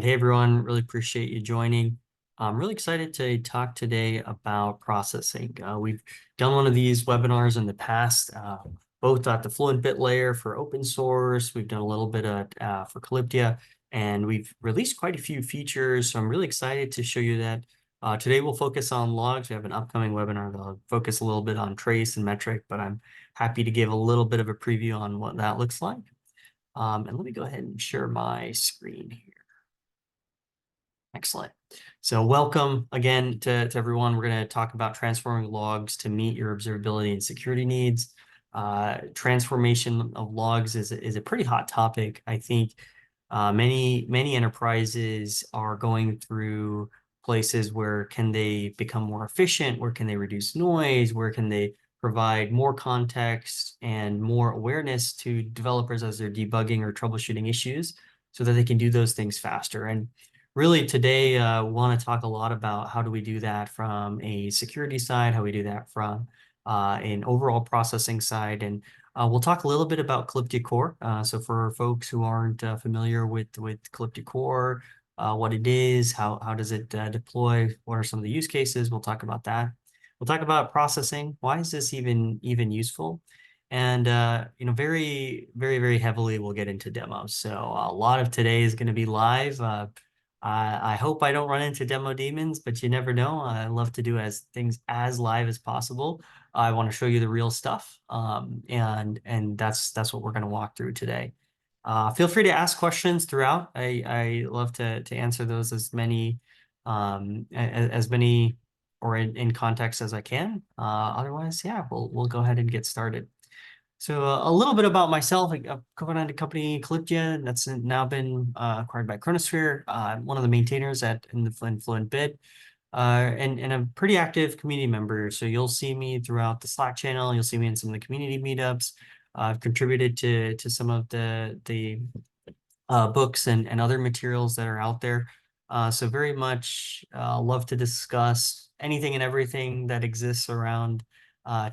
Hey everyone, really appreciate you joining. I'm really excited to talk today about processing. We've done one of these webinars in the past, both at the Fluent bit layer for open source. We've done a little bit for Calyptia, and we've released quite a few features. So I'm really excited to show you that. Today we'll focus on logs. We have an upcoming webinar that'll focus a little bit on trace and metric, but I'm happy to give a little bit of a preview on what that looks like. And let me go ahead and share my screen here. Excellent. So welcome again to everyone. We're going to talk about transforming logs to meet your observability and security needs. Transformation of logs is a pretty hot topic. I think many enterprises are going through places where can they become more efficient, where can they reduce noise, where can they provide more context and more awareness to developers as they're debugging or troubleshooting issues so that they can do those things faster. And really today, we want to talk a lot about how do we do that from a security side, how we do that from an overall processing side. And we'll talk a little bit about Calyptia Core. So for folks who aren't familiar with Calyptia Core, what it is, how does it deploy, what are some of the use cases, we'll talk about that. We'll talk about processing. Why is this even useful? And very heavily we'll get into demos. So a lot of today is going to be live. I hope I don't run into demo demons, but you never know. I love to do things as live as possible. I want to show you the real stuff, and that's what we're going to walk through today. Feel free to ask questions throughout. I love to answer those as many or in context as I can. Otherwise, yeah, we'll go ahead and get started. So a little bit about myself. I've co-founded a company, Calyptia, that's now been acquired by Chronosphere. I'm one of the maintainers in the Fluent bit, and a pretty active community member. So you'll see me throughout the Slack channel. You'll see me in some of the community meetups. I've contributed to some of the books and other materials that are out there. So very much love to discuss anything and everything that exists around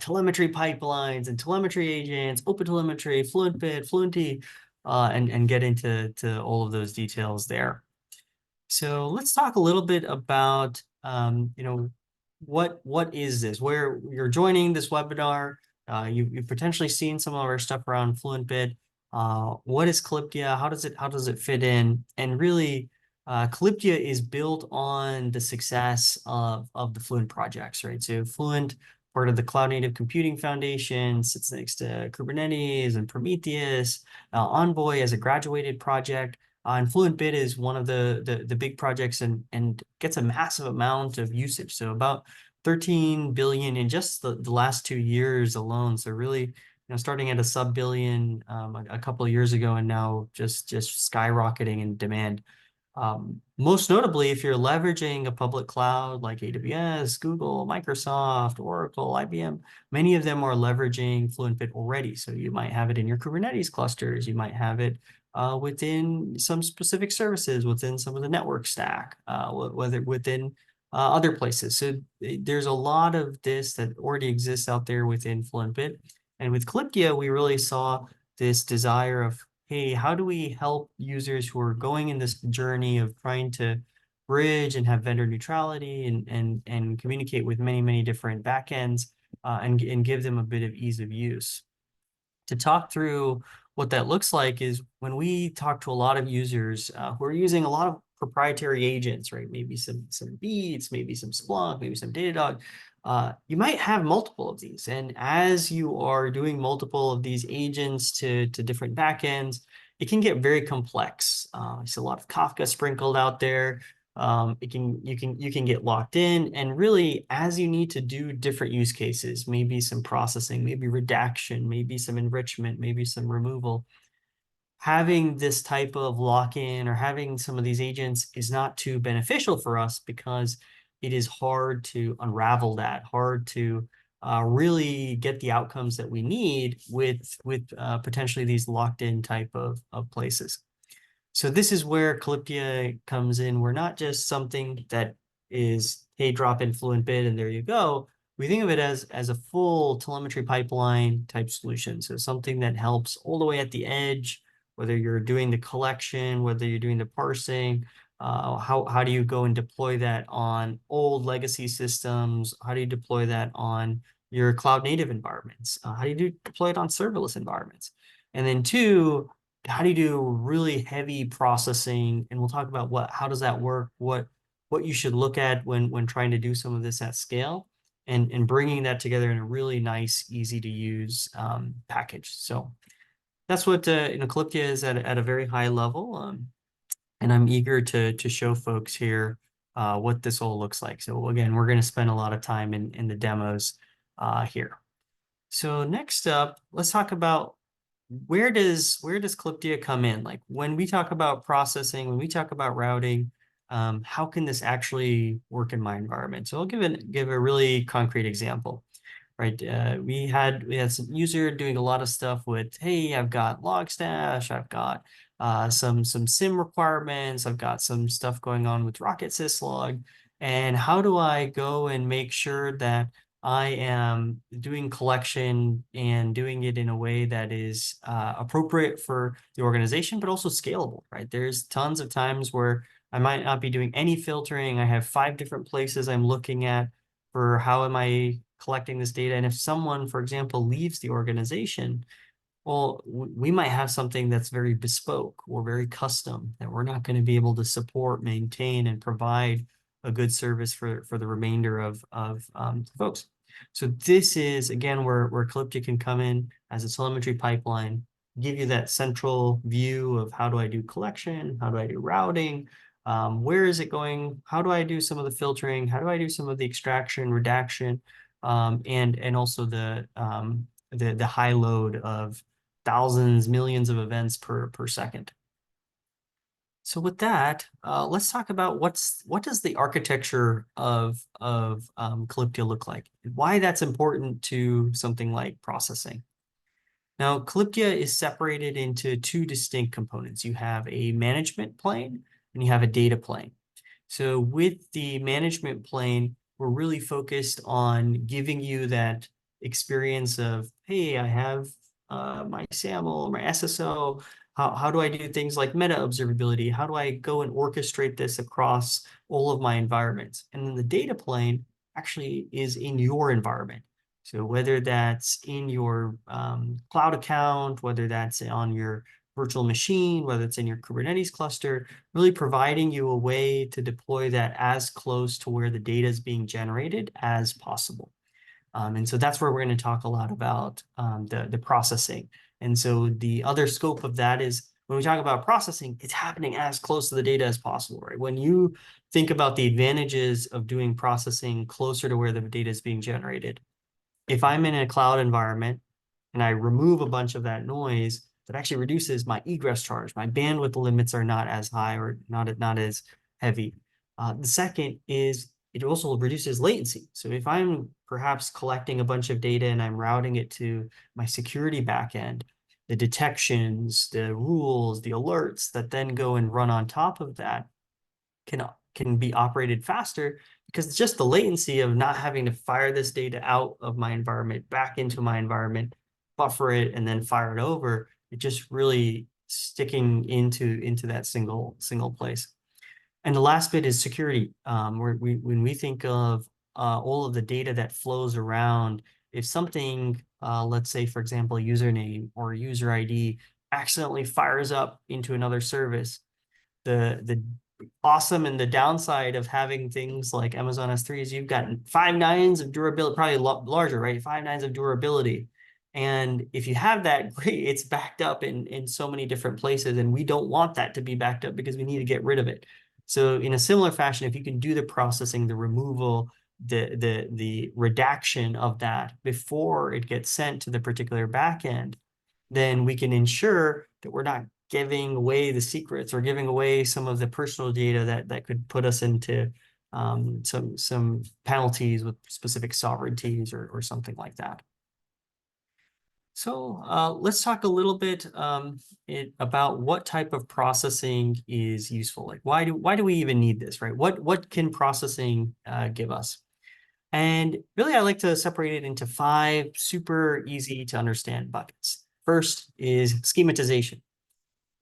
telemetry pipelines and telemetry agents, OpenTelemetry, FluentBit, Fluenty, and get into all of those details there. So let's talk a little bit about what is this? Where you're joining this webinar, you've potentially seen some of our stuff around FluentBit. What is Calyptia? How does it fit in? And really, Calyptia is built on the success of the Fluent projects, right? So Fluent, part of the Cloud Native Computing Foundation, sits next to Kubernetes and Prometheus. Envoy as a graduated project. And FluentBit is one of the big projects and gets a massive amount of usage. So about 13 billion in just the last 2 years alone. So really, starting at a sub-billion a couple of years ago and now just skyrocketing in demand. Most notably, if you're leveraging a public cloud like AWS, Google, Microsoft, Oracle, IBM, many of them are leveraging FluentBit already. So you might have it in your Kubernetes clusters. You might have it within some specific services, within some of the network stack, whether within other places. So there's a lot of this that already exists out there within FluentBit. And with Calyptia, we really saw this desire of, hey, how do we help users who are going in this journey of trying to bridge and have vendor neutrality and communicate with many different backends and give them a bit of ease of use. To talk through what that looks like is when we talk to a lot of users who are using a lot of proprietary agents, right? Maybe some Beats, maybe some Splunk, maybe some Datadog. You might have multiple of these. And as you are doing multiple of these agents to different backends, it can get very complex. There's a lot of Kafka sprinkled out there. You can get locked in, and really as you need to do different use cases, maybe some processing, maybe redaction, maybe some enrichment, maybe some removal, having this type of lock-in or having some of these agents is not too beneficial for us because it is hard to unravel that, hard to really get the outcomes that we need with potentially these locked-in type of places. So this is where Calyptia comes in. We're not just something that is, hey, drop in FluentBit and there you go. We think of it as a full telemetry pipeline type solution. So something that helps all the way at the edge, whether you're doing the collection, whether you're doing the parsing, How do you go and deploy that on old legacy systems? How do you deploy that on your cloud native environments? How do you deploy it on serverless environments? And then two, how do you do really heavy processing? And we'll talk about how does that work? What you should look at when trying to do some of this at scale, and bringing that together in a really nice, easy to use package. So that's what Calyptia is at a very high level. And I'm eager to show folks here what this all looks like. So again, we're going to spend a lot of time in the demos here. So next up, let's talk about where does Calyptia come in? Like when we talk about processing, when we talk about routing, how can this actually work in my environment? So I'll give a really concrete example. Right, we had some user doing a lot of stuff with, hey, I've got Logstash, I've got some SIM requirements, I've got some stuff going on with Rocket Syslog, and how do I go and make sure that I am doing collection and doing it in a way that is appropriate for the organization, but also scalable, right? There's tons of times where I might not be doing any filtering. I have 5 different places I'm looking at for how am I collecting this data. And if someone, for example, leaves the organization, well, we might have something that's very bespoke or very custom that we're not going to be able to support, maintain, and provide a good service for the remainder of folks. So this is, again, where Calyptia can come in as a telemetry pipeline, give you that central view of how do I do collection, how do I do routing, where is it going, how do I do some of the filtering, how do I do some of the extraction, redaction, and also the high load of thousands, millions of events per second. So with that, let's talk about what does the architecture of Calyptia look like, and why that's important to something like processing. Now, Calyptia is separated into 2 distinct components. You have a management plane and you have a data plane. So with the management plane, we're really focused on giving you that experience of, hey, I have my SAML, my SSO. How do I do things like meta observability? How do I go and orchestrate this across all of my environments? And then the data plane actually is in your environment. So whether that's in your cloud account, whether that's on your virtual machine, whether it's in your Kubernetes cluster, really providing you a way to deploy that as close to where the data is being generated as possible. And so that's where we're going to talk a lot about the processing. And so the other scope of that is when we talk about processing, it's happening as close to the data as possible, right? When you think about the advantages of doing processing closer to where the data is being generated, if I'm in a cloud environment and I remove a bunch of that noise, that actually reduces my egress charge. My bandwidth limits are not as high or not as heavy. The second is it also reduces latency. So if I'm perhaps collecting a bunch of data and I'm routing it to my security backend, the detections, the rules, the alerts that then go and run on top of that can be operated faster, because it's just the latency of not having to fire this data out of my environment back into my environment, buffer it, and then fire it over. It just really sticking into that single place. And the last bit is security. When we think of all of the data that flows around, if something, let's say, for example, a username or a user ID accidentally fires up into another service, the awesome and the downside of having things like Amazon S3 is you've got 5 nines of durability, probably larger, right? 5 nines of durability. And if you have that, great, it's backed up in so many different places, and we don't want that to be backed up because we need to get rid of it. So in a similar fashion, if you can do the processing, the removal, the redaction of that before it gets sent to the particular backend, then we can ensure that we're not giving away the secrets or giving away some of the personal data that could put us into some penalties with specific sovereignties or something like that. So let's talk a little bit about what type of processing is useful. Like why do we even need this, right? What can processing give us? And really, I like to separate it into 5 super easy to understand buckets. First is schematization.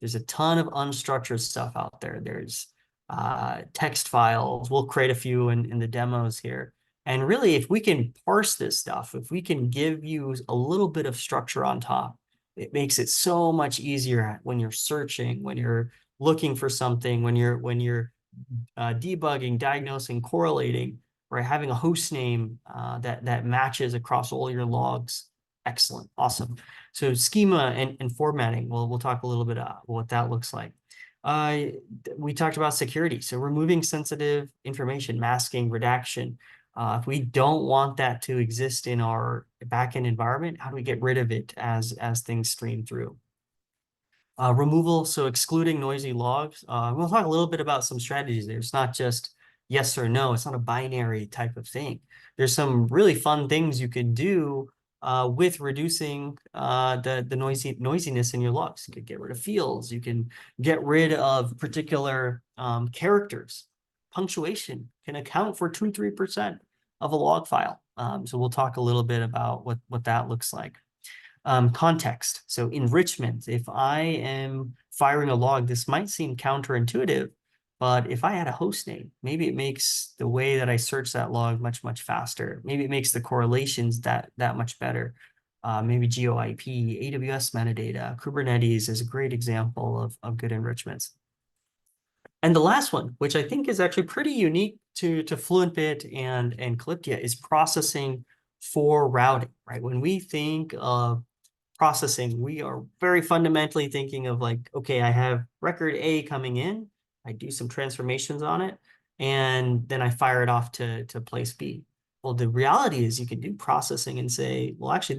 There's a ton of unstructured stuff out there. There's text files. We'll create a few in the demos here. And really, if we can parse this stuff, if we can give you a little bit of structure on top, it makes it so much easier when you're searching, when you're looking for something, when you're debugging, diagnosing, correlating, right? Having a host name that matches across all your logs. Excellent, awesome. So schema and formatting. Well, we'll talk a little bit about what that looks like. We talked about security, so removing sensitive information, masking, redaction. If we don't want that to exist in our backend environment, how do we get rid of it as things stream through? Removal, so excluding noisy logs. We'll talk a little bit about some strategies there. It's not just yes or no. It's not a binary type of thing. There's some really fun things you can do with reducing the noisiness in your logs. You could get rid of fields. You can get rid of particular characters. Punctuation can account for 2-3% of a log file. So we'll talk a little bit about what that looks like. Context, so enrichment. If I am firing a log, this might seem counterintuitive, but if I had a host name, maybe it makes the way that I search that log much, much faster. Maybe it makes the correlations that much better. Maybe GeoIP, AWS metadata, Kubernetes is a great example of good enrichments. And the last one, which I think is actually pretty unique to FluentBit and Calyptia, is processing for routing, right? When we think of processing, we are very fundamentally thinking of like, okay, I have record A coming in, I do some transformations on it, and then I fire it off to place B. Well, the reality is you can do processing and say, well, actually,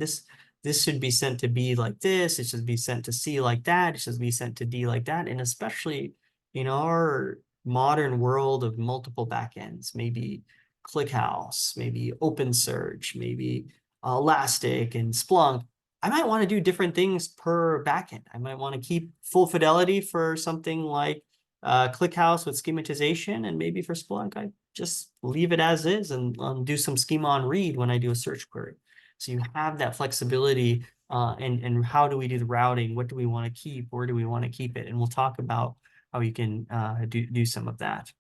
this should be sent to B like this, it should be sent to C like that, it should be sent to D like that. And especially in our modern world of multiple backends, maybe ClickHouse, maybe OpenSearch, maybe Elastic and Splunk, I might want to do different things per backend. I might want to keep full fidelity for something like ClickHouse with schematization, and maybe for Splunk, I just leave it as is and do some schema on read when I do a search query. So you have that flexibility, and how do we do the routing? What do we want to keep? Where do we want to keep it? And we'll talk about how you can do some of that.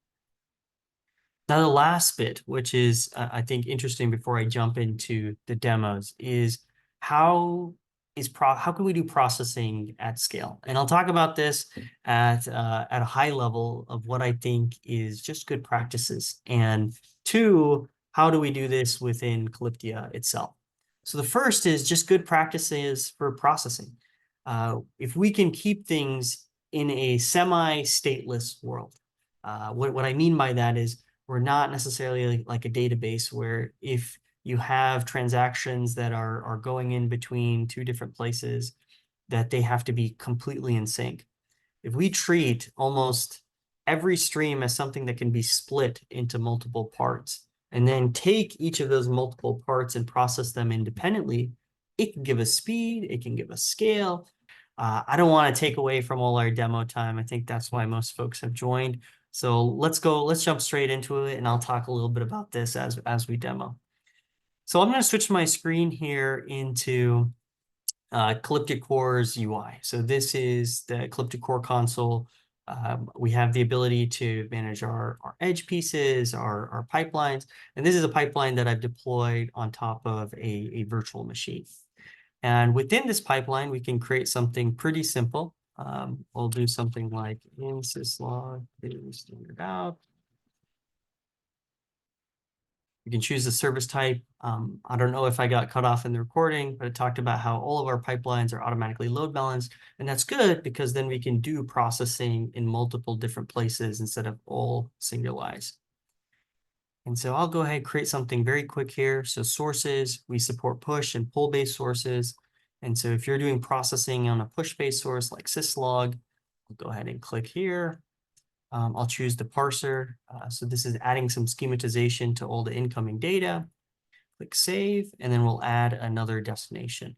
Now, the last bit, which is, I think, interesting before I jump into the demos, is how can we do processing at scale? And I'll talk about this at a high level of what I think is just good practices. And two, how do we do this within Calyptia itself? So the first is just good practices for processing. If we can keep things in a semi-stateless world, what I mean by that is, we're not necessarily like a database where if you have transactions that are going in between two different places, that they have to be completely in sync. If we treat almost every stream as something that can be split into multiple parts, and then take each of those multiple parts and process them independently, it can give us speed, it can give us scale. I don't want to take away from all our demo time. I think that's why most folks have joined. So let's jump straight into it, and I'll talk a little bit about this as we demo. So I'm going to switch my screen here into Calyptia Core's UI. So this is the Calyptia Core console. We have the ability to manage our edge pieces, our pipelines, and this is a pipeline that I've deployed on top of a virtual machine. And within this pipeline, we can create something pretty simple. We'll do something like in syslog standard out. You can choose the service type. I don't know if I got cut off in the recording, but it talked about how all of our pipelines are automatically load balanced. And that's good because then we can do processing in multiple different places instead of all singularized. And so I'll go ahead and create something very quick here. So sources, we support push and pull-based sources. And so if you're doing processing on a push-based source like syslog, I'll go ahead and click here. I'll choose the parser. So this is adding some schematization to all the incoming data. Click save, and then we'll add another destination.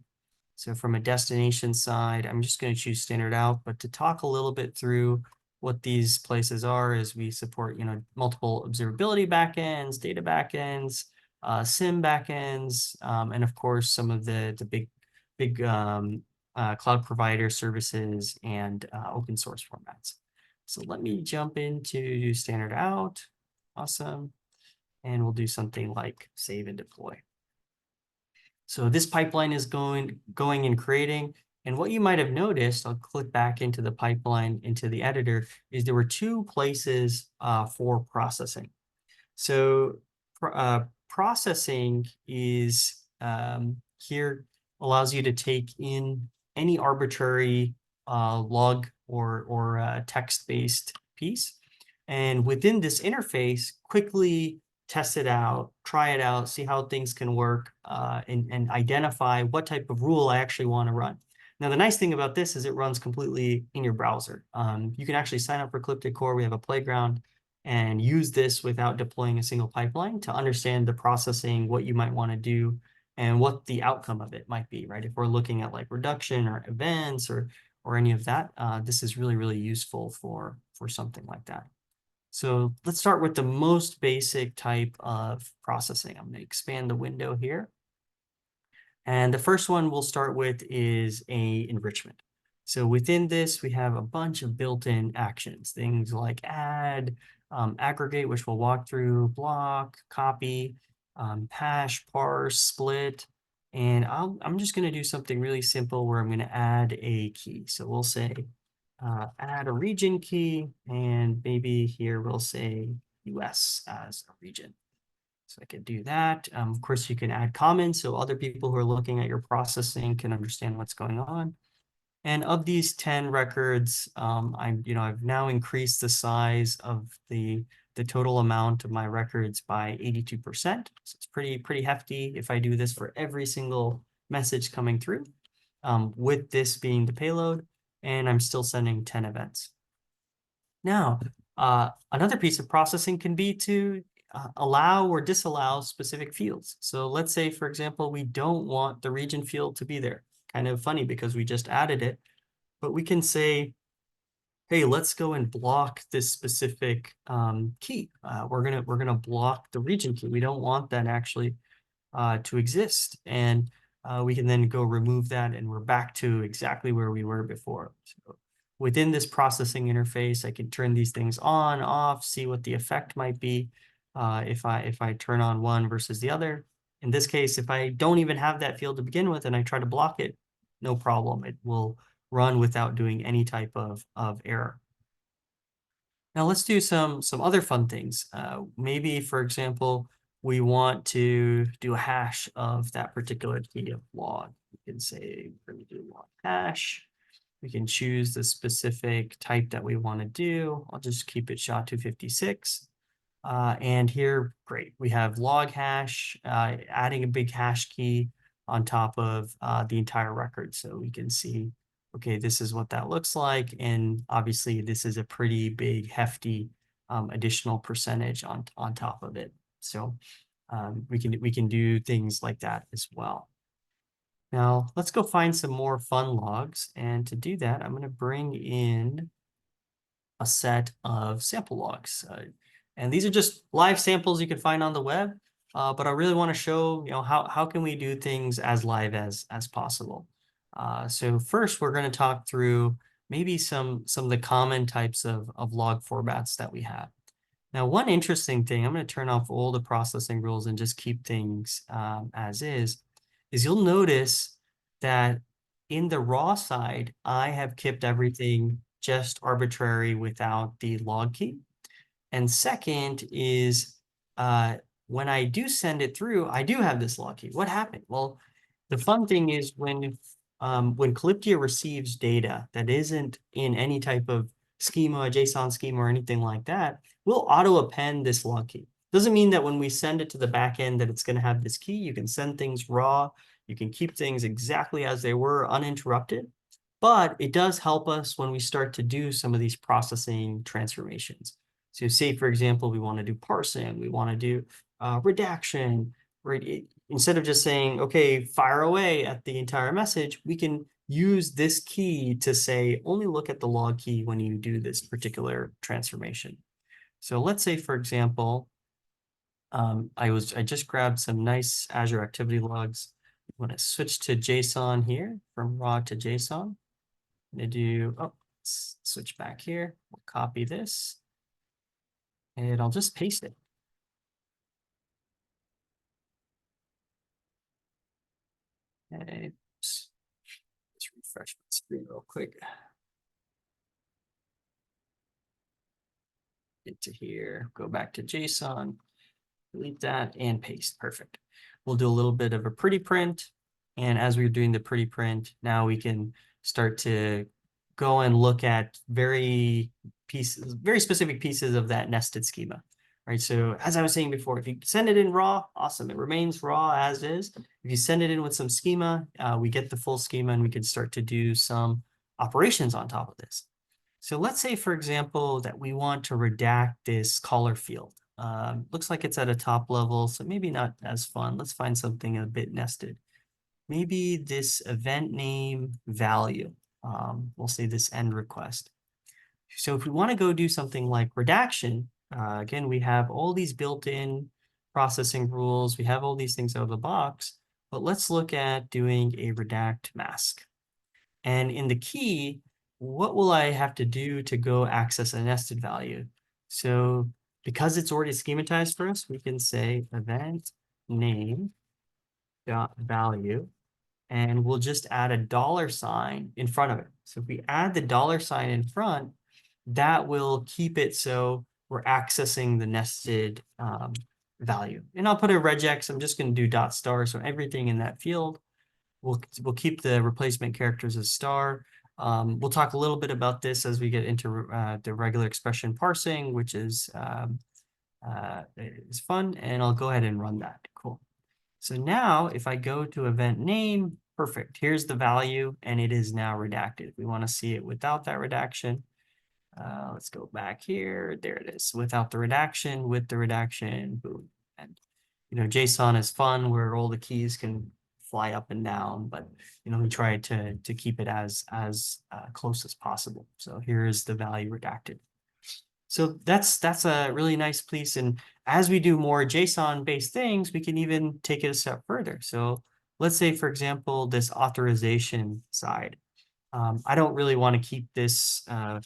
So from a destination side, I'm just going to choose standard out, but to talk a little bit through what these places are is we support, multiple observability backends, data backends, SIM backends, and of course, some of the big cloud provider services and open source formats. So let me jump into standard out. Awesome. And we'll do something like save and deploy. So this pipeline is going and creating. And what you might have noticed, I'll click back into the pipeline, into the editor, is there were two places for processing. So processing is here allows you to take in any arbitrary log or text-based piece. And within this interface, quickly test it out, try it out, see how things can work, and identify what type of rule I actually want to run. Now, the nice thing about this is it runs completely in your browser. You can actually sign up for Calyptia Core. We have a playground and use this without deploying a single pipeline to understand the processing, what you might want to do, and what the outcome of it might be, right? If we're looking at like reduction or events or any of that, this is really, really useful for something like that. So let's start with the most basic type of processing. I'm going to expand the window here. And the first one we'll start with is a enrichment. So within this, we have a bunch of built-in actions, things like add, aggregate, which we'll walk through, block, copy, hash, parse, split. And I'm just going to do something really simple where I'm going to add a key. So we'll say add a region key, and maybe here we'll say US as a region. So I can do that. Of course, you can add comments so other people who are looking at your processing can understand what's going on. And of these 10 records, I've now increased the size of the total amount of my records by 82%. So it's pretty hefty if I do this for every single message coming through, with this being the payload, and I'm still sending 10 events. Now, another piece of processing can be to allow or disallow specific fields. So let's say, for example, we don't want the region field to be there. Kind of funny because we just added it, but we can say, hey, let's go and block this specific key. We're gonna block the region key. We don't want that actually to exist. And we can then go remove that, and we're back to exactly where we were before. So within this processing interface, I can turn these things on, off, see what the effect might be if I turn on one versus the other. In this case, if I don't even have that field to begin with and I try to block it, no problem. It will run without doing any type of error. Now let's do some other fun things. Maybe, for example, we want to do a hash of that particular key of log. We can say we're going to do log hash. We can choose the specific type that we want to do. I'll just keep it SHA-256. And here, great, we have log hash, adding a big hash key on top of the entire record. So we can see, okay, this is what that looks like. And obviously, this is a pretty big, hefty additional percentage on top of it. So we can do things like that as well. Now, let's go find some more fun logs. And to do that, I'm going to bring in a set of sample logs. And these are just live samples you can find on the web. But I really want to show, how can we do things as live as possible. So first, we're going to talk through maybe some of the common types of log formats that we have. Now, one interesting thing, I'm going to turn off all the processing rules and just keep things as is you'll notice that in the raw side, I have kept everything just arbitrary without the log key. And second is when I do send it through, I do have this log key. What happened? Well, the fun thing is when Calyptia receives data that isn't in any type of schema, JSON schema, or anything like that, we'll auto-append this log key. Doesn't mean that when we send it to the backend that it's going to have this key. You can send things raw. You can keep things exactly as they were, uninterrupted. But it does help us when we start to do some of these processing transformations. So say, for example, we want to do parsing. We want to do redaction. Right? Instead of just saying, okay, fire away at the entire message, we can use this key to say, only look at the log key when you do this particular transformation. So let's say, for example, I just grabbed some nice Azure activity logs. I'm going to switch to JSON here from raw to JSON. I'm going to do, Let's switch back here. We'll copy this and I'll just paste it. Okay, let's refresh my screen real quick. Get to here, go back to JSON, delete that and paste. Perfect. We'll do a little bit of a pretty print. And as we're doing the pretty print, now we can start to go and look at very specific pieces of that nested schema, right? So as I was saying before, if you send it in raw, awesome. It remains raw as is. If you send it in with some schema, we get the full schema and we can start to do some operations on top of this. So let's say, for example, that we want to redact this caller field. Looks like it's at a top level, so maybe not as fun. Let's find something a bit nested. Maybe this event name value. We'll say this end request. So if we want to go do something like redaction, again, we have all these built-in processing rules. We have all these things out of the box, but let's look at doing a redact mask. And in the key, what will I have to do to go access a nested value? So because it's already schematized for us, we can say event name dot value, and we'll just add a $ in front of it. So if we add the $ in front, that will keep it so we're accessing the nested value. And I'll put a regex. I'm just going to do .star. So everything in that field, we'll keep the replacement characters as star. We'll talk a little bit about this as we get into the regular expression parsing, which is fun. And I'll go ahead and run that. Cool. So now if I go to event name, perfect. Here's the value and it is now redacted. If we want to see it without that redaction, let's go back here. There it is. Without the redaction, with the redaction, boom. And JSON is fun where all the keys can fly up and down, but we try to keep it as close as possible. So here's the value redacted. So that's a really nice piece. And as we do more JSON-based things, we can even take it a step further. So let's say, for example, this authorization side. I don't really want to keep this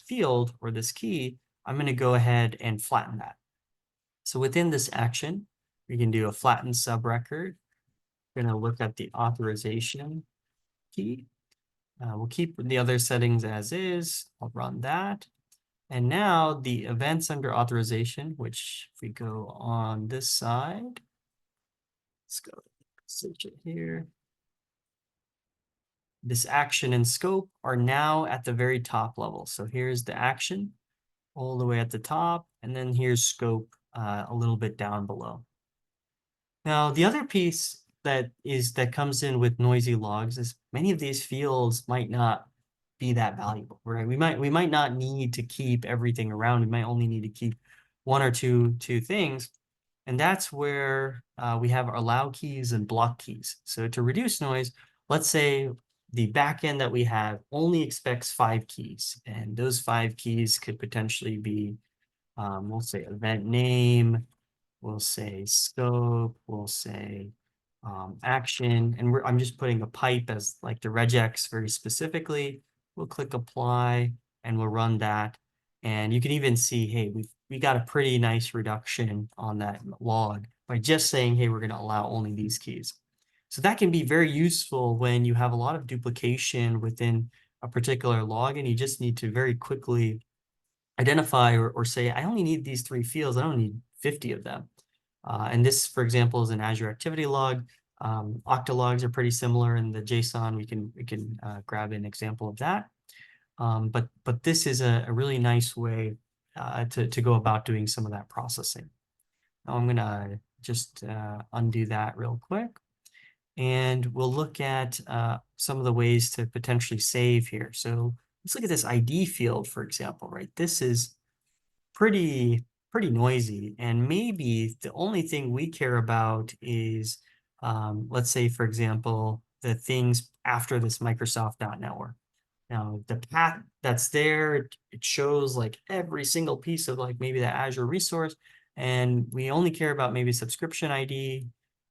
field or this key. I'm going to go ahead and flatten that. So within this action, we can do a flatten subrecord. We're going to look at the authorization key. We'll keep the other settings as is. I'll run that. And now the events under authorization, which if we go on this side, let's go search it here. This action and scope are now at the very top level. So here's the action all the way at the top, and then here's scope a little bit down below. Now, the other piece that comes in with noisy logs is many of these fields might not be that valuable, right? We might not need to keep everything around. We might only need to keep one or two things. And that's where we have allow keys and block keys. So to reduce noise, let's say the backend that we have only expects 5 keys. And those 5 keys could potentially be, we'll say event name, we'll say scope, we'll say action. And I'm just putting a pipe as like the regex very specifically. We'll click apply and we'll run that. And you can even see, hey, we got a pretty nice reduction on that log by just saying, hey, we're going to allow only these keys. So that can be very useful when you have a lot of duplication within a particular log and you just need to very quickly identify or say, I only need these 3 fields. I don't need 50 of them. And this, for example, is an Azure activity log. Okta logs are pretty similar in the JSON. We can grab an example of that. But this is a really nice way to go about doing some of that processing. Now I'm gonna just undo that real quick. And we'll look at some of the ways to potentially save here. So let's look at this ID field, for example, right? This is pretty noisy. And maybe the only thing we care about is, let's say, for example, the things after this Microsoft.network. Now, the path that's there, it shows like every single piece of like maybe the Azure resource. And we only care about maybe subscription ID.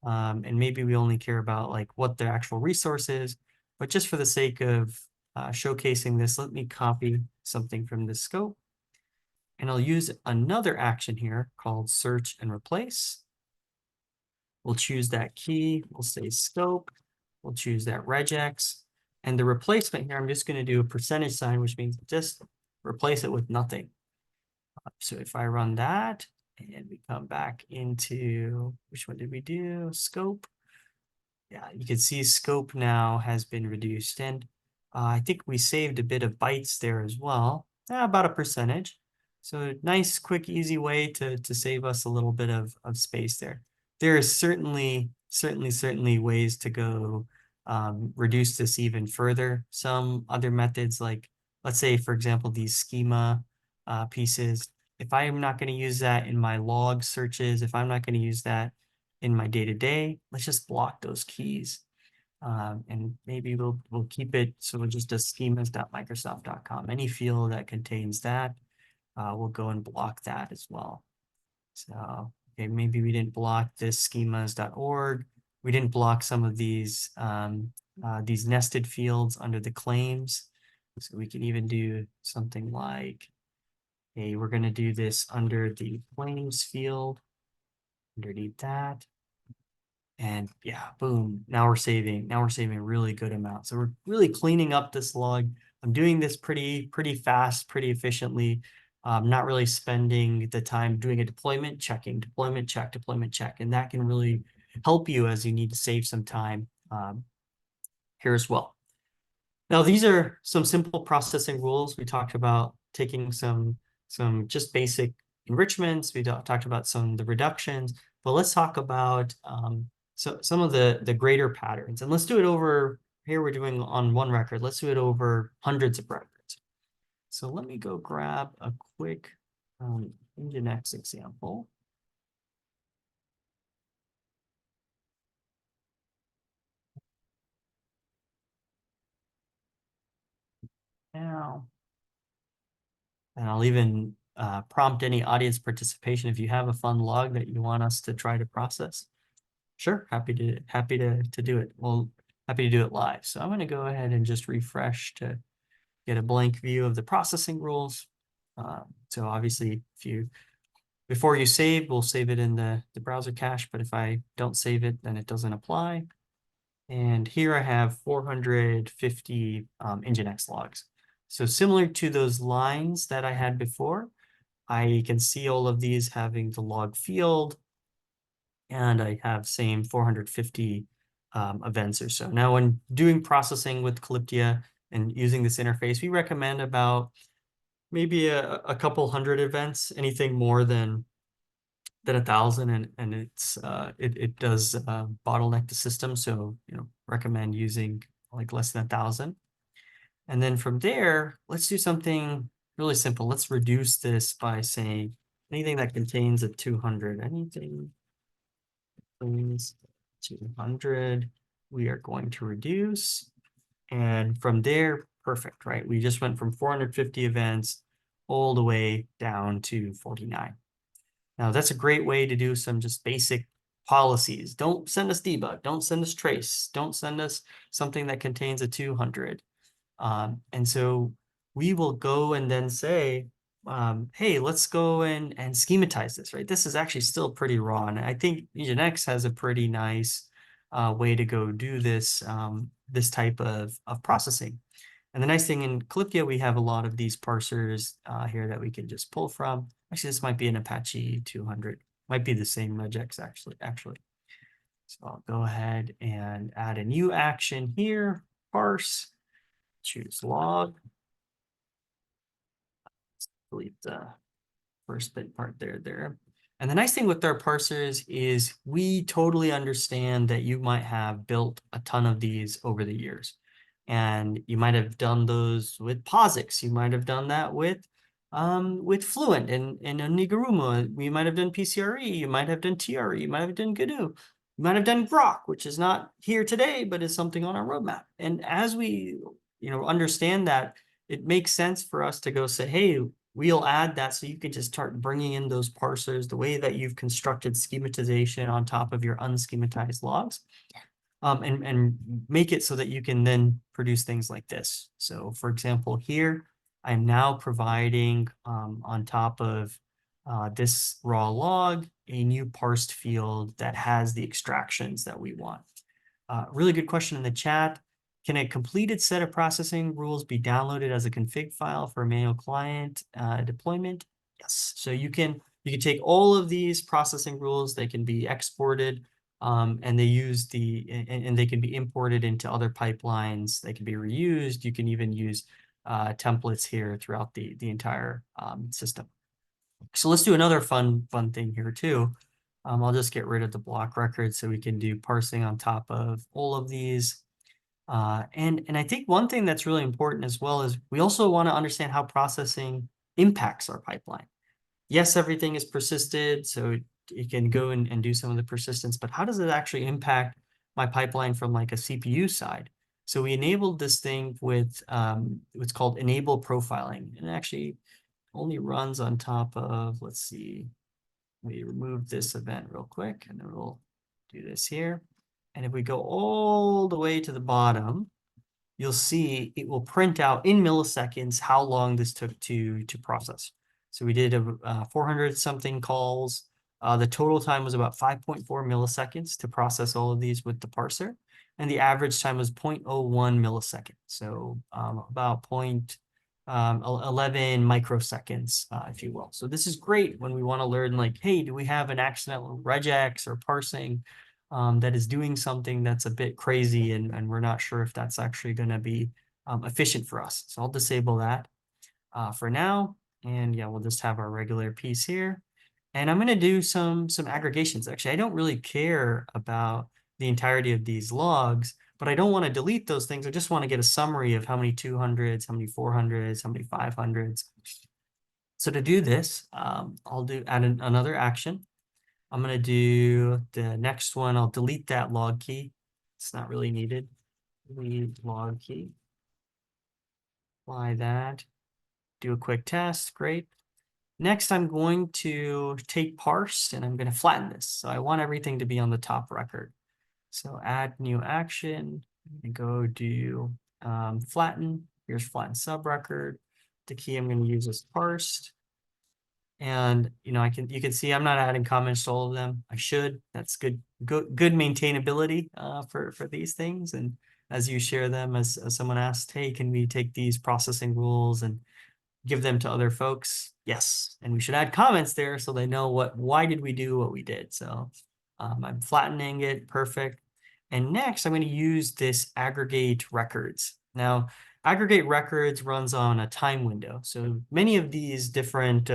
And maybe we only care about like what the actual resource is. But just for the sake of showcasing this, let me copy something from the scope. And I'll use another action here called search and replace. We'll choose that key. We'll say scope. We'll choose that regex. And the replacement here, I'm just going to do a percentage sign, which means just replace it with nothing. So if I run that and we come back into, which one did we do? Scope. Yeah, you can see scope now has been reduced. And I think we saved a bit of bytes there as well, about a percentage. So nice, quick, easy way to save us a little bit of space there. There is certainly ways to go reduce this even further. Some other methods, like let's say, for example, these schema pieces, if I am not going to use that in my log searches, if I'm not going to use that in my day-to-day, let's just block those keys. And maybe we'll keep it, so we'll just do schemas.microsoft.com. Any field that contains that, we'll go and block that as well. So, okay, maybe we didn't block this schemas.org. We didn't block some of these nested fields under the claims. So we can even do something like, hey, we're going to do this under the claims field, underneath that. And yeah, boom, now we're saving a really good amount. So we're really cleaning up this log. I'm doing this pretty fast, pretty efficiently. Not really spending the time doing a deployment, checking, deployment check. And that can really help you as you need to save some time here as well. Now, these are some simple processing rules. We talked about taking some just basic enrichments. We talked about some of the reductions, but let's talk about so some of the greater patterns. And let's do it over, here we're doing on one record. Let's do it over hundreds of records. So let me go grab a quick Nginx example. Now, and I'll even prompt any audience participation if you have a fun log that you want us to try to process. Sure, happy to do it. Well, happy to do it live. So I'm going to go ahead and just refresh to get a blank view of the processing rules. So obviously, before you save, we'll save it in the browser cache, but if I don't save it, then it doesn't apply. And here I have 450 Nginx logs. So similar to those lines that I had before, I can see all of these having the log field, and I have same 450 events or so. Now, when doing processing with Calyptia and using this interface, we recommend about maybe a couple hundred events. Anything more than 1,000, and it does bottleneck the system. So recommend using like less than 1,000. And then from there, let's do something really simple. Let's reduce this by saying anything that contains a 200. Anything 200, we are going to reduce. And from there, perfect, right? We just went from 450 events all the way down to 49. Now, that's a great way to do some just basic policies. Don't send us debug. Don't send us trace. Don't send us something that contains a 200. And so we will go and then say, hey, let's go and schematize this, right? This is actually still pretty raw. And I think Nginx has a pretty nice way to go do this, this type of processing. And the nice thing in Calyptia, we have a lot of these parsers here that we can just pull from. Actually, this might be an Apache 200. Might be the same regex, actually. So I'll go ahead and add a new action here, parse, choose log. Delete the first bit part there. And the nice thing with our parsers is we totally understand that you might have built a ton of these over the years. And you might have done those with POSIX. You might have done that with Fluent and Oniguruma. We might have done PCRE. You might have done TRE. You might have done Godot. You might have done Grok, which is not here today, but is something on our roadmap. And as we understand that, it makes sense for us to go say, hey, we'll add that so you can just start bringing in those parsers the way that you've constructed schematization on top of your unschematized logs. And make it so that you can then produce things like this. So for example, here, I'm now providing on top of this raw log a new parsed field that has the extractions that we want. Really good question in the chat. Can a completed set of processing rules be downloaded as a config file for a manual client deployment? Yes. So you can take all of these processing rules. They can be exported, and they use and they can be imported into other pipelines. They can be reused. You can even use templates here throughout the entire system. So let's do another fun thing here too. I'll just get rid of the block record so we can do parsing on top of all of these. And I think one thing that's really important as well is we also want to understand how processing impacts our pipeline. Yes, everything is persisted, so it can go and do some of the persistence, but how does it actually impact my pipeline from like a CPU side? So we enabled this thing with what's called enable profiling, and it actually only runs on top of, let's see, we remove this event real quick, and then we'll do this here. And if we go all the way to the bottom, you'll see it will print out in milliseconds how long this took to process. So we did 400 something calls. The total time was about 5.4 milliseconds to process all of these with the parser. And the average time was 0.01 milliseconds. So about 11 microseconds, if you will. So this is great when we want to learn like, hey, do we have an accidental regex or parsing that is doing something that's a bit crazy and we're not sure if that's actually going to be efficient for us. So I'll disable that for now. And yeah, we'll just have our regular piece here. And I'm going to do some aggregations. Actually, I don't really care about the entirety of these logs, but I don't want to delete those things. I just want to get a summary of how many 200s, how many 400s, how many 500s. So to do this, I'll add another action. I'm going to do the next one. I'll delete that log key. It's not really needed. Delete log key. Apply that. Do a quick test. Great. Next, I'm going to take parse and I'm going to flatten this. So I want everything to be on the top record. So add new action and go do flatten. Here's flatten subrecord. The key I'm going to use is parsed. And you can see I'm not adding comments to all of them. I should. That's good maintainability for these things. And as you share them, as someone asked, hey, can we take these processing rules and give them to other folks? Yes. And we should add comments there so they know why did we do what we did. So I'm flattening it. Perfect. And next, I'm going to use this aggregate records. Now, aggregate records runs on a time window. So many of these different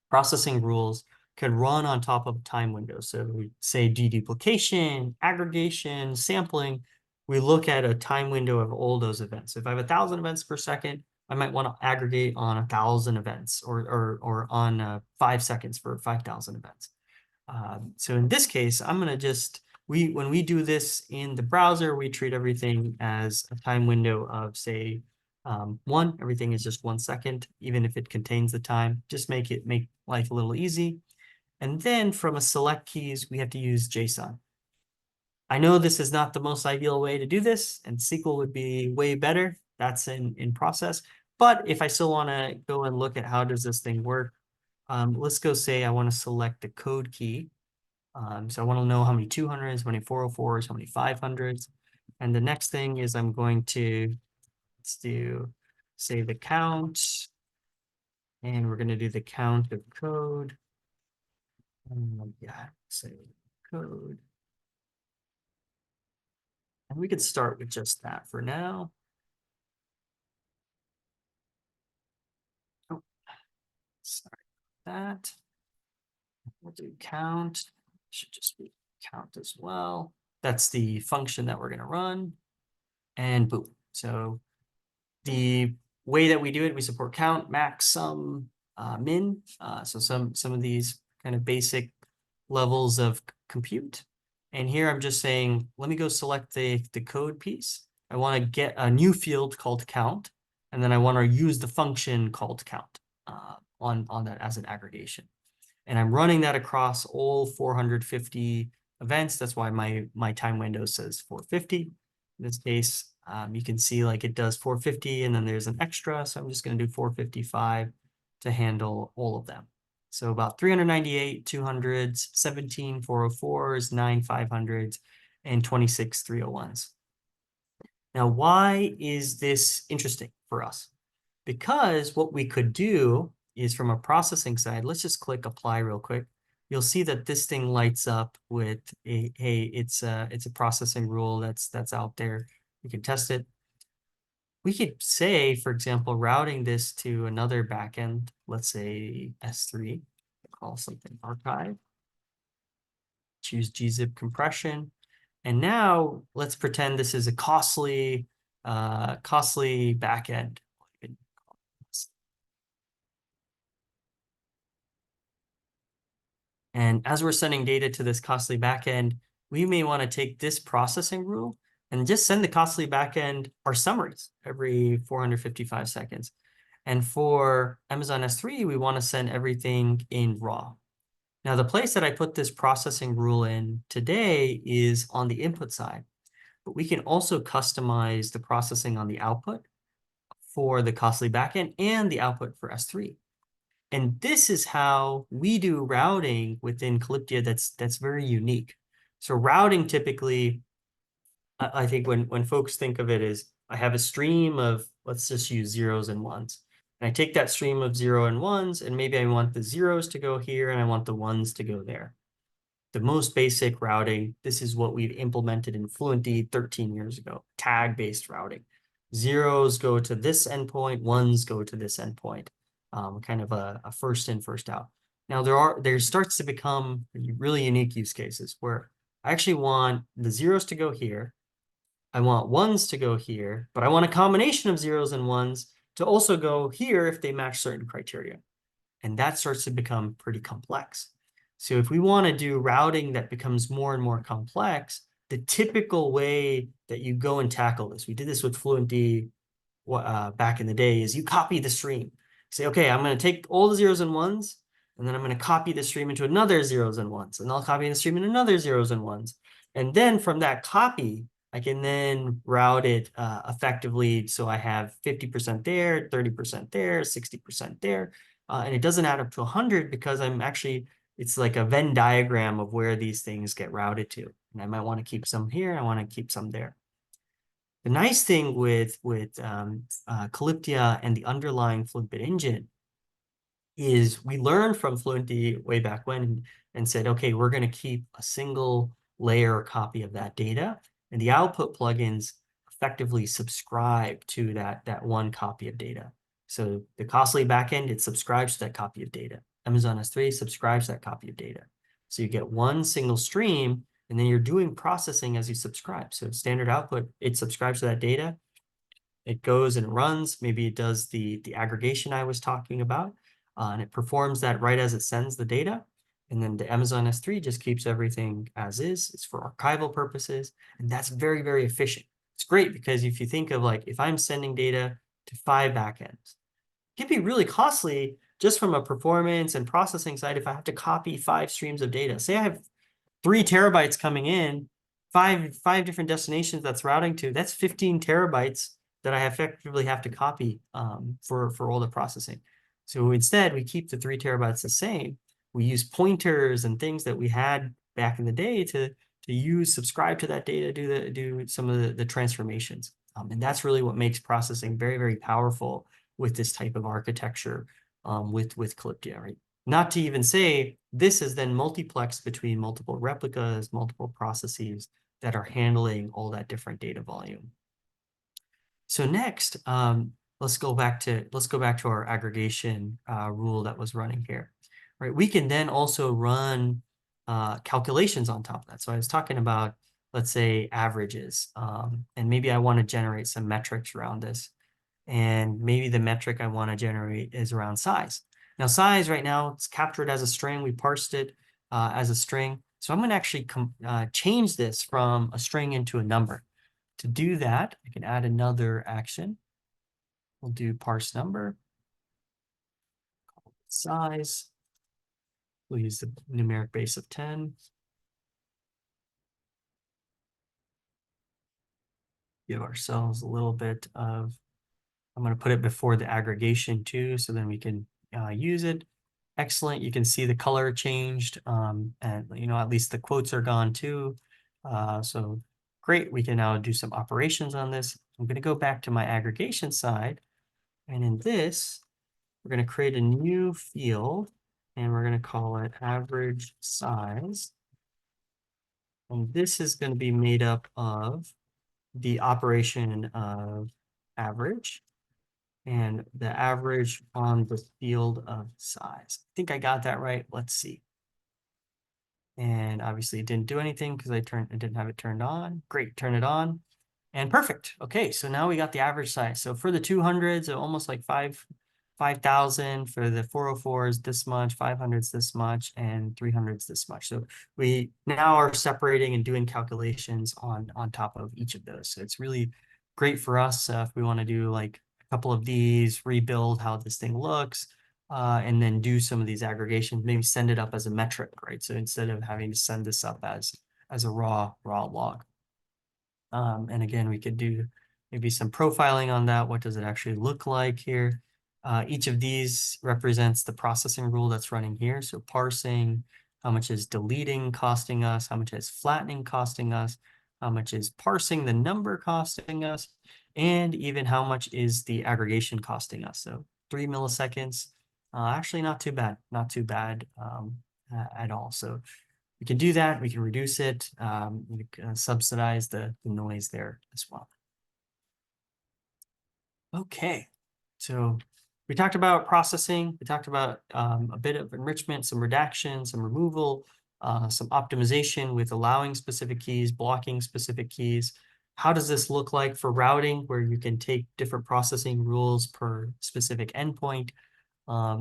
processing rules can run on top of time windows. So we say deduplication, aggregation, sampling. We look at a time window of all those events. If I have 1,000 events per second, I might want to aggregate on 1,000 events or on 5 seconds for 5,000 events. So in this case, I'm going to just, when we do this in the browser, we treat everything as a time window of, say, everything is just 1 second, even if it contains the time. Just make life a little easy. And then from a select keys, we have to use JSON. I know this is not the most ideal way to do this, and SQL would be way better. That's in process. But if I still want to go and look at how does this thing work, let's go say I want to select the code key. So I want to know how many 200s, how many 404s, how many 500s. And the next thing is I'm going to, let's do, say the count. And we're going to do the count of code. Yeah, say code. And we could start with just that for now. Oh, sorry about that. We'll do count. Should just be count as well. That's the function that we're going to run. And boom. So the way that we do it, we support count, max, sum, min. So some of these kind of basic levels of compute. And here I'm just saying, let me go select the code piece. I want to get a new field called count, and then I want to use the function called count on that as an aggregation. And I'm running that across all 450 events. That's why my time window says 450. In this case, You can see like it does 450 and then there's an extra. So I'm just going to do 455 to handle all of them. So about 398 200s, 17 404s, 9 500s, and 26 301s. Now, why is this interesting for us? Because what we could do is from a processing side, let's just click apply real quick. You'll see that this thing lights up with a, hey, it's a processing rule that's out there. You can test it. We could say, for example, routing this to another backend, let's say S3, call something archive, choose gzip compression. And now let's pretend this is a costly backend. And as we're sending data to this costly backend, we may want to take this processing rule and just send the costly backend our summaries every 455 seconds. And for Amazon S3, we want to send everything in raw. Now, the place that I put this processing rule in today is on the input side, but we can also customize the processing on the output for the costly backend and the output for S3. And this is how we do routing within Calyptia that's very unique. So routing typically, I think when folks think of it is, I have a stream of, let's just use zeros and ones. And I take that stream of 0 and 1s, and maybe I want the zeros to go here and I want the 1s to go there. The most basic routing, this is what we've implemented in Fluentd 13 years ago, tag-based routing. Zeros go to this endpoint, 1s go to this endpoint, kind of a first in, first out. Now there starts to become really unique use cases where I actually want the zeros to go here, I want 1s to go here, but I want a combination of zeros and 1s to also go here if they match certain criteria. And that starts to become pretty complex. So if we want to do routing that becomes more and more complex, the typical way that you go and tackle this, we did this with Fluentd back in the day, is you copy the stream. Say, okay, I'm going to take all the zeros and 1s, and then I'm going to copy the stream into another zeros and 1s, and I'll copy the stream into another zeros and 1s. And then from that copy, I can then route it effectively. So I have 50% there, 30% there, 60% there. And it doesn't add up to 100 because it's like a Venn diagram of where these things get routed to. And I might want to keep some here, I want to keep some there. The nice thing with Calyptia and the underlying Fluentd engine is we learned from Fluentd way back when and said, okay, we're going to keep a single layer copy of that data, and the output plugins effectively subscribe to that one copy of data. So the costly backend, it subscribes to that copy of data. Amazon S3 subscribes to that copy of data. So you get one single stream, and then you're doing processing as you subscribe. So standard output, it subscribes to that data. It goes and runs. Maybe it does the aggregation I was talking about, and it performs that right as it sends the data. And then the Amazon S3 just keeps everything as is. It's for archival purposes, and that's very, very efficient. It's great because if you think of like, if I'm sending data to 5 backends, it can be really costly just from a performance and processing side if I have to copy 5 streams of data. Say I have 3 terabytes coming in, five different destinations that's routing to, that's 15 terabytes that I effectively have to copy for all the processing. So instead, we keep the 3 terabytes the same. We use pointers and things that we had back in the day to subscribe to that data, do some of the transformations. And that's really what makes processing very, very powerful with this type of architecture with Calyptia, right? Not to even say, this is then multiplexed between multiple replicas, multiple processes that are handling all that different data volume. So next, let's go back to our aggregation rule that was running here. Right, we can then also run calculations on top of that. So I was talking about, let's say, averages, and maybe I want to generate some metrics around this. And maybe the metric I want to generate is around size. Now, size right now, it's captured as a string. We parsed it as a string. So I'm going to actually change this from a string into a number. To do that, I can add another action. We'll do parse number, size. We'll use the numeric base of 10. give ourselves a little bit of, I'm going to put it before the aggregation too, so then we can use it. Excellent. You can see the color changed, and at least the quotes are gone too. So great. We can now do some operations on this. I'm going to go back to my aggregation side, and in this, we're going to create a new field, and we're going to call it average size. And this is going to be made up of the operation of average and the average on the field of size. I think I got that right. Let's see. And obviously it didn't do anything because I didn't have it turned on. Great, turn it on. And perfect. Okay, so now we got the average size. So for the 200s, almost like 5,000. For the 404s, this much, 500s this much, and 300s this much. So we now are separating and doing calculations on top of each of those. So it's really great for us if we want to do like a couple of these, rebuild how this thing looks, and then do some of these aggregations, maybe send it up as a metric, right? So instead of having to send this up as a raw log. And again, we could do maybe some profiling on that. What does it actually look like here? Each of these represents the processing rule that's running here. So parsing, how much is deleting costing us? How much is flattening costing us? How much is parsing the number costing us? And even how much is the aggregation costing us? So 3 milliseconds, actually not too bad, at all. So we can do that. We can reduce it. We can subsidize the noise there as well. Okay, so we talked about processing. We talked about a bit of enrichment, some redaction, some removal, some optimization with allowing specific keys, blocking specific keys. How does this look like for routing, where you can take different processing rules per specific endpoint? Where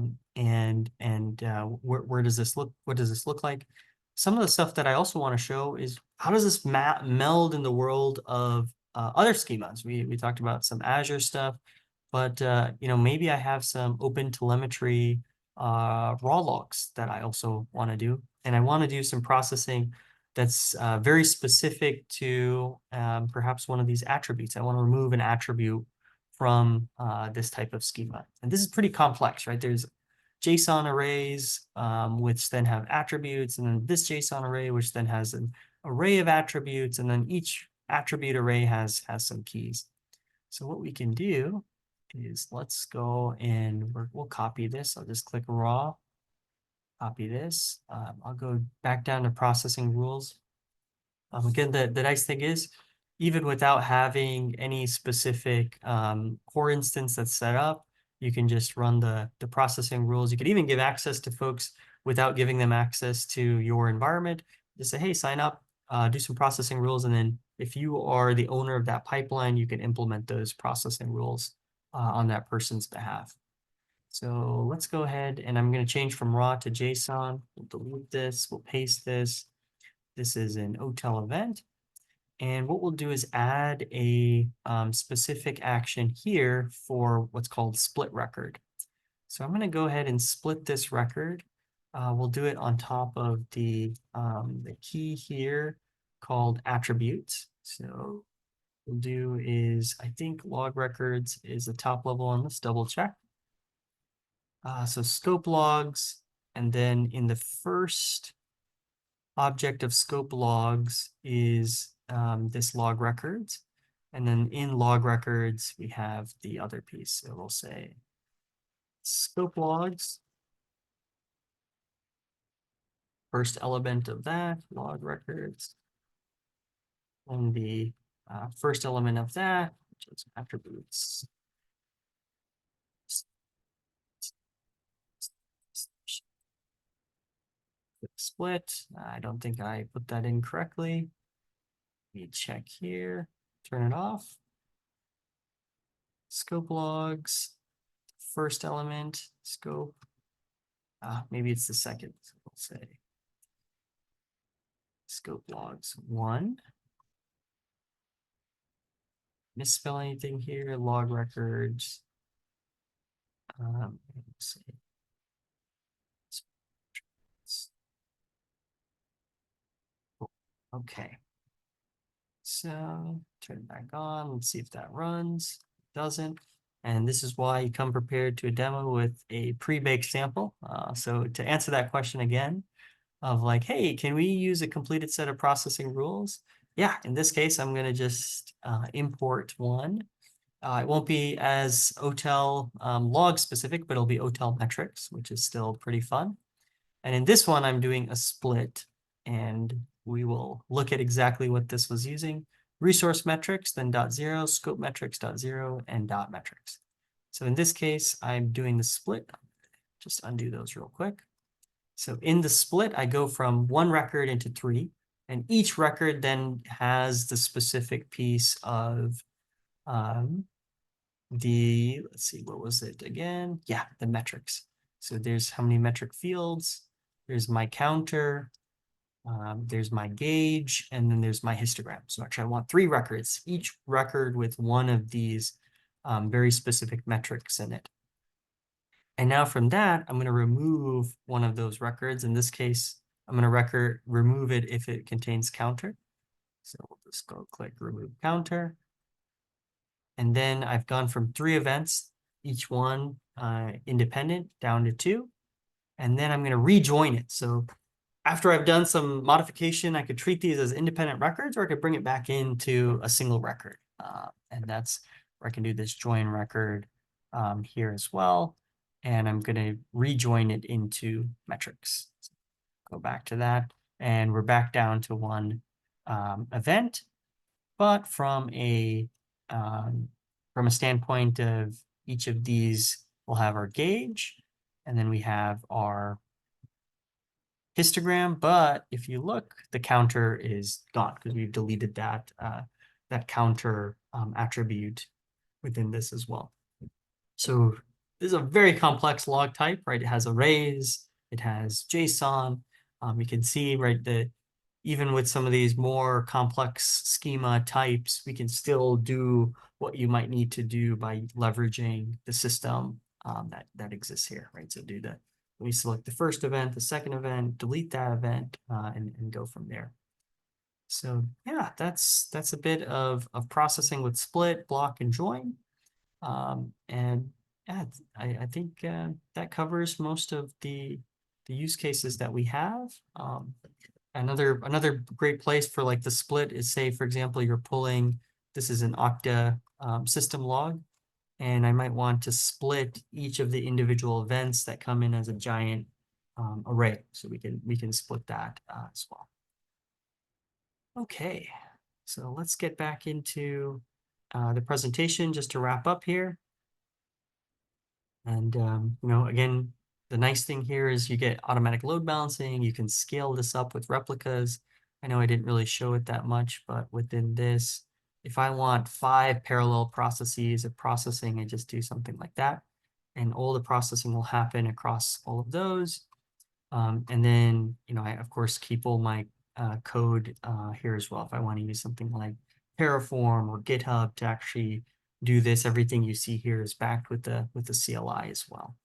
does this look? What does this look like? Some of the stuff that I also want to show is how does this meld in the world of other schemas? We talked about some Azure stuff, but maybe I have some open telemetry raw logs that I also want to do, and I want to do some processing that's very specific to perhaps one of these attributes. I want to remove an attribute from this type of schema, and this is pretty complex, right? There's JSON arrays, which then have attributes, and then this JSON array, which then has an array of attributes, and then each attribute array has some keys. So what we can do is let's go and we'll copy this. I'll just click raw, copy this. I'll go back down to processing rules. Again, the nice thing is, even without having any specific core instance that's set up, you can just run the processing rules. You could even give access to folks without giving them access to your environment. Just say, hey, sign up, do some processing rules, and then if you are the owner of that pipeline, you can implement those processing rules on that person's behalf. So let's go ahead, and I'm going to change from raw to JSON. We'll delete this, we'll paste this. This is an OTel event. And what we'll do is add a specific action here for what's called split record. So I'm going to go ahead and split this record. We'll do it on top of the key here called attributes. So what we'll do is, I think log records is the top level, and let's double check. So scope logs, and then in the first object of scope logs is this log records. And then in log records, we have the other piece. So we'll say scope logs. First element of that, log records. And the first element of that, which is attributes. Split. I don't think I put that in correctly. Let me check here. Turn it off. Scope logs. First element, scope. Maybe it's the second. So we'll say scope logs 1. Misspell anything here? Log records. Let's see. Okay. So turn it back on. Let's see if that runs. It doesn't. And this is why you come prepared to a demo with a pre-baked sample. So to answer that question again, of like, hey, can we use a completed set of processing rules? Yeah, in this case, I'm going to just import one. It won't be as OTel log specific, but it'll be OTel metrics, which is still pretty fun. And in this one, I'm doing a split, and we will look at exactly what this was using. Resource metrics, then .0, scope metrics, .0, and dot metrics. So in this case, I'm doing the split. Just undo those real quick. So in the split, I go from one record into three, and each record then has the specific piece of let's see, what was it again? Yeah, the metrics. So there's how many metric fields, there's my counter, there's my gauge, and then there's my histogram. So actually I want three records, each record with one of these very specific metrics in it. And now from that, I'm going to remove one of those records. In this case, I'm going to remove it if it contains counter. So we'll just go click remove counter. And then I've gone from 3 events, each one independent, down to 2. And then I'm going to rejoin it. So after I've done some modification, I could treat these as independent records, or I could bring it back into a single record. And that's where I can do this join record here as well. And I'm going to rejoin it into metrics. So go back to that. And we're back down to one event. But from a standpoint of each of these, we'll have our gauge, and then we have our histogram. But if you look, the counter is gone because we've deleted that that counter attribute within this as well. So this is a very complex log type, right? It has arrays, it has JSON. You can see, right, that even with some of these more complex schema types, we can still do what you might need to do by leveraging the system that exists here, right? So we select the first event, the second event, delete that event, and go from there. So yeah, that's a bit of processing with split, block, and join. And yeah, I think that covers most of the use cases that we have. Another great place for like the split is, say, for example, you're pulling, this is an Okta system log, and I might want to split each of the individual events that come in as a giant array. So we can split that as well. Okay, so let's get back into the presentation just to wrap up here. And you know, again, the nice thing here is you get automatic load balancing. You can scale this up with replicas. I know I didn't really show it that much, but within this, if I want 5 parallel processes of processing, I just do something like that. And all the processing will happen across all of those. And then, you know, I, of course, keep all my code here as well. If I want to use something like Terraform or GitHub to actually do this, everything you see here is backed with the CLI as well.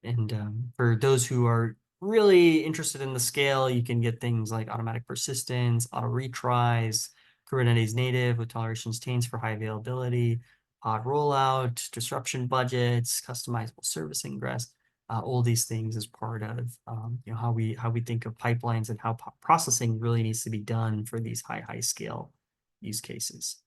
And for those who are really interested in the scale, you can get things like automatic persistence, auto retries, Kubernetes native with tolerations taints for high availability, pod rollout, disruption budgets, customizable service ingress. All these things as part of you know, how we think of pipelines and how processing really needs to be done for these high scale use cases.